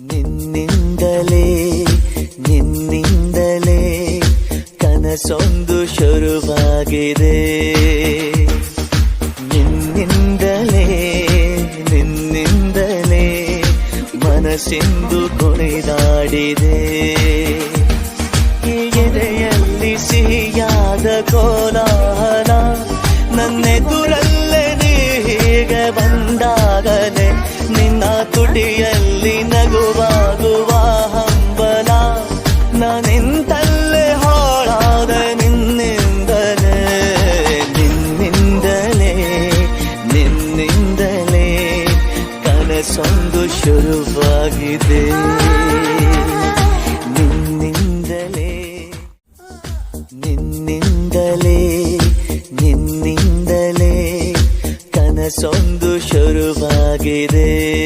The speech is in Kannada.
ನಿನ್ನಿಂದಲೇ ನಿನ್ನಿಂದಲೇ ಕನಸೊಂದು ಶುರುವಾಗಿದೆ. ನಿನ್ನಿಂದಲೇ ನಿನ್ನಿಂದಲೇ ಮನಸ್ಸಿಂದು ಕುಣಿದಾಡಿದೆ. ಎದೆಯಲ್ಲಿ ಸಿಹಿಯಾದ ಕೋಲಾಹಲ, ನನ್ನೆದುರಲ್ಲೇ ನೀ ಹೀಗೆ ಬಂದಾಗಲೇ ನಿನ್ನ ತುಟಿಯಲ್ಲಿ ನಗುವಾಗುವ ಹಂಬಲ. ನಾನಿಂತಲ್ಲೇ ಹಾಳಾದ ನಿನ್ನಿಂದಲೇ ನಿನ್ನಿಂದಲೇ ನಿನ್ನಿಂದಲೇ ಕನಸೊಂದು ಶುರುವಾಗಿದೆ. ನಿನ್ನಿಂದಲೇ ನಿನ್ನಿಂದಲೇ ನಿನ್ನಿಂದಲೇ ಕನಸೊಂದು ಶುರುವಾಗಿದೆ.